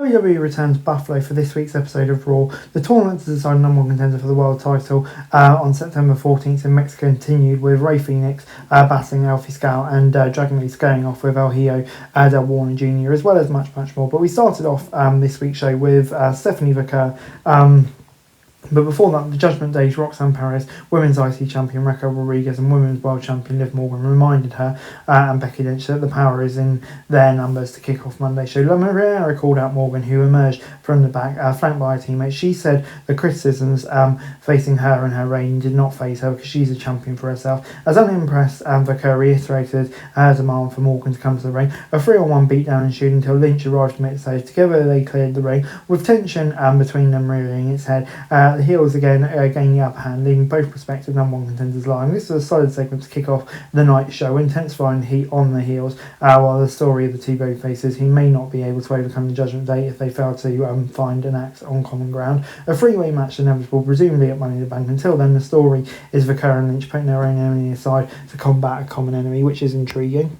WWE returns Buffalo for this week's episode of Raw. The tournament to decide number one contender for the world title on September 14th in Mexico continued with Rey Fenix battling El Fiscal and Dragon Lee going off with El Hijo Del Warner Jr. as well as much more. But we started off this week's show with Stephanie Vaquer. But before that, the Judgment Day's Roxanne Perez, Women's IC Champion Raquel Rodriguez and Women's World Champion Liv Morgan reminded her and Becky Lynch that the power is in their numbers to kick off Monday's show. La Mariera called out Morgan, who emerged from the back, flanked by her teammates. She said the criticisms facing her and her reign did not faze her because she's a champion for herself. As unimpressed, Vaquer reiterated her demand for Morgan to come to the ring. A 3-on-1 beatdown ensued until Lynch arrived to make the save. Together they cleared the ring, with tension between them rearing its head. The heels again gained the upper hand, leaving both prospective number one contenders lying. This was a solid segment to kick off the night show, intensifying the heat on the heels, while the story of the two baby faces who may not be able to overcome the Judgment Day if they fail to find an axe on common ground. A three-way match inevitable, presumably at Money in the Bank. Until then, the story is Vaquer and Lynch putting their own enemy aside to combat a common enemy, which is intriguing.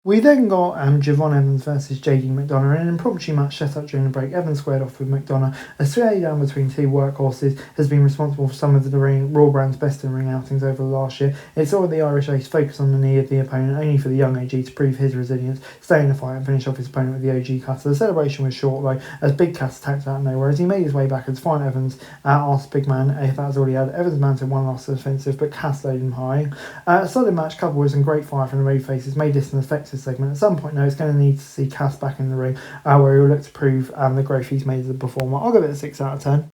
We then got Javon Evans versus JD McDonough in an impromptu match set up during the break. Evans squared off with McDonough. A down between two workhorses has been responsible for some of the Raw brand's best in-ring outings over the last year. It saw the Irish Ace focus on the knee of the opponent, only for the young AG to prove his resilience, stay in the fight and finish off his opponent with the OG cutter. The celebration was short though, as Big Cass attacked out of nowhere. As he made his way backwards, Fine Evans asked Big Man if that was all he had. Evans mounted one last offensive, but Cass laid him high. A solid match coupled with some great fire from the Raw faces made this an effective segment. At some point now, it's going to need to see Cass back in the ring, where he'll look to prove the growth he's made as a performer. I'll give it a 6 out of 10.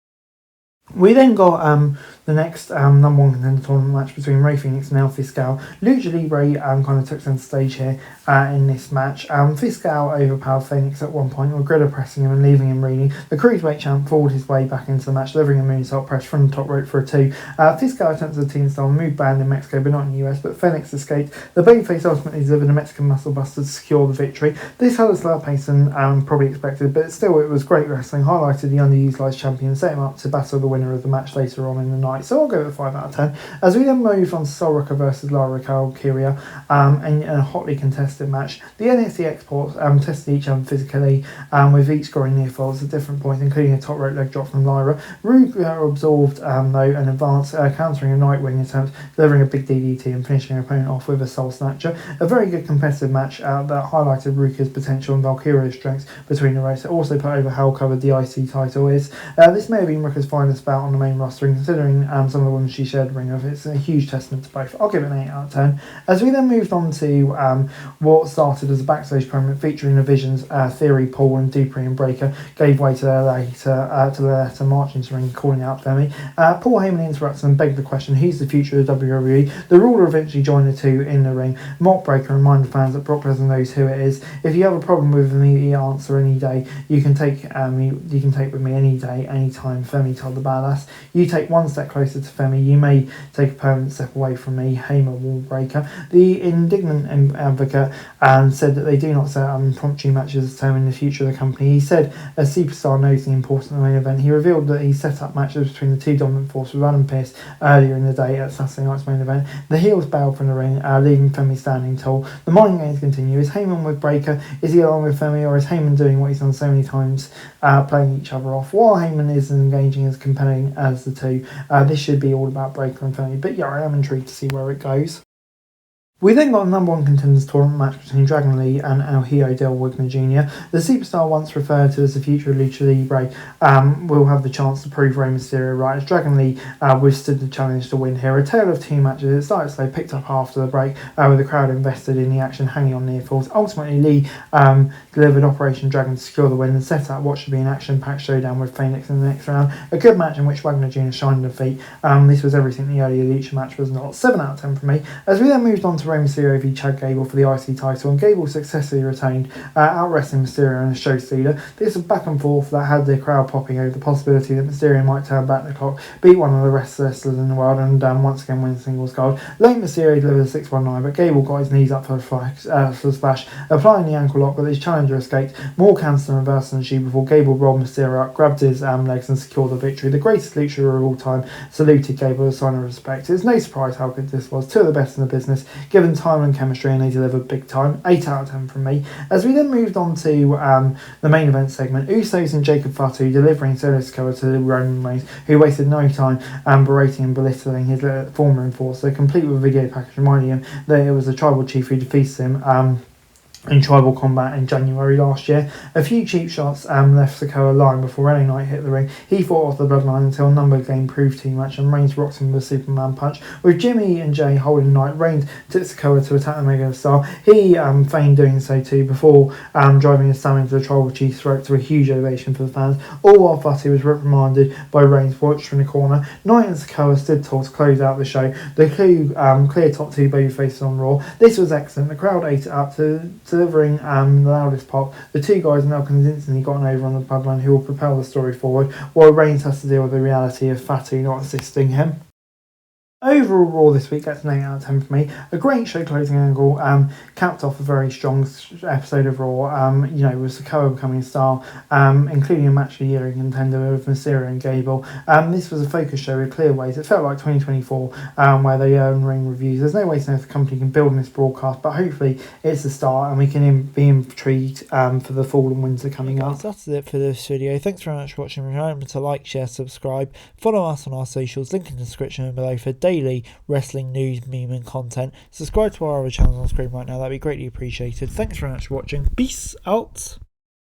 We then got the next number one contender tournament match between Rey Fenix and El Fiscal. Lucha Libre kind of took centre stage here in this match. Fiscal overpowered Fenix at one point, with Grilla pressing him and leaving him reeling. The Cruiserweight champ fought his way back into the match, delivering a moonsault press from the top rope for a 2. Fiscal attempted a team style move banned in Mexico but not in the US, but Fenix escaped. The babyface ultimately delivered a Mexican muscle buster to secure the victory. This had a slower pace than probably expected, but still it was great wrestling, highlighted the underutilised champion, set him up to battle the winner of the match later on in the night. So I'll go with 5 out of 10. As we then move on to Sol Ruca versus Lara Valkyria in a hotly contested match. The NXT exports tested each other physically, with each scoring near falls at different points, including a top rope leg drop from Lyra. Ruca absorbed though an advance, countering a Nightwing attempt, delivering a big DDT and finishing her opponent off with a Soul Snatcher. A very good competitive match that highlighted Ruca's potential and Valkyria's strengths between the race. It also put over how covered the IC title is. This may have been Ruca's finest bout on the main roster, and considering some of the women she shared the ring with, it's a huge testament to both. I'll give it an 8 out of 10. As we then moved on to what started as a backstage promo featuring the Visions, Theory, Paul and Dupree and Breaker gave way to their letter marching to the ring, calling out Femi. Paul Heyman interrupts and begged the question, who's the future of WWE? The Ruler eventually joined the two in the ring. Mock Breaker reminded fans that Brock Lesnar knows who it is. If you have a problem with me, the answer any day, you can take with me any day, any time, Femi told the Badass. You take one step closer to Femi, you may take a permanent step away from me, Heyman Wallbreaker. The indignant advocate said that they do not set up impromptu matches to determine the future of the company. He said a superstar knows the importance of the main event. He revealed that he set up matches between the two dominant forces with Adam Pearce earlier in the day at Saturday night's main event. The heels bailed from the ring, leaving Femi standing tall. The mind games continue. Is Heyman with Breaker? Is he along with Femi, or is Heyman doing what he's done so many times, playing each other off? While Heyman isn't engaging as compelling as the two, this should be all about Breaker and Femi. But yeah, I am intrigued to see where it goes. We then got a number one contenders tournament match between Dragon Lee and El Hijo Del Wagner Jr. The superstar, once referred to as the future of Lucha Libre, will have the chance to prove Rey Mysterio right, as Dragon Lee withstood the challenge to win here. A tale of two matches. It started slow, picked up after the break, with the crowd invested in the action, hanging on near falls. Ultimately, Lee delivered Operation Dragon to secure the win and set up what should be an action-packed showdown with Phoenix in the next round. A good match in which Wagner Jr. shined the feet. This was everything the earlier Lucha match was not. 7 out of 10 for me. As we then moved on to Rey Mysterio v Chad Gable for the IC title, and Gable successfully retained, out-wrestling Mysterio and a show stealer. This was back and forth that had the crowd popping over the possibility that Mysterio might turn back the clock, beat one of the best wrestlers in the world, and once again win singles gold. Late Mysterio delivered a 619, but Gable got his knees up for the splash, applying the ankle lock, but his challenger escaped. More cancer and reverse ensued before Gable rolled Mysterio up, grabbed his legs and secured the victory. The greatest luchador of all time saluted Gable as a sign of respect. It's no surprise how good this was. Two of the best in the business. given time and chemistry, and they delivered big time. 8 out of 10 from me. As we then moved on to the main event segment, Usos and Jacob Fatu delivering Solo Sikoa to Roman Reigns, who wasted no time berating and belittling his former enforcer, complete with a video package reminding him that it was the tribal chief who defeated him in tribal combat in January last year. A few cheap shots left Sikoa lying before LA Knight hit the ring. He fought off the bloodline until number game proved too much, and Reigns rocked him with a Superman punch. With Jimmy and Jay holding Knight, Reigns took Sikoa to attack the Mega Star. He feigned doing so too before driving his thumb into the tribal chief's throat to a huge ovation for the fans, all while Fatu was reprimanded by Reigns watched from the corner. Knight and Sikoa stood tall to close out the show. The clear top two babyfaces on Raw. This was excellent. The crowd ate it up to delivering the loudest pop. The two guys now convincingly gotten over on the bloodline, who will propel the story forward, while Reigns has to deal with the reality of Fatu not assisting him. Overall, Raw this week gets an 8 out of 10 for me. A great show closing angle, capped off a very strong episode of Raw, with Sikoa becoming a star, including a match of the year in contender with Mysterio and Gable. This was a focus show with clear ways. It felt like 2024, where they earn ring reviews. There's no way to know if the company can build on this broadcast, but hopefully it's a start and we can be intrigued for the fall and winter coming up. So that's it for this video. Thanks very much for watching. Remember to like, share, subscribe, follow us on our socials, link in the description below for daily wrestling news, meme and content. Subscribe to our other channels on screen right now, that'd be greatly appreciated. Thanks very much for watching. Peace out.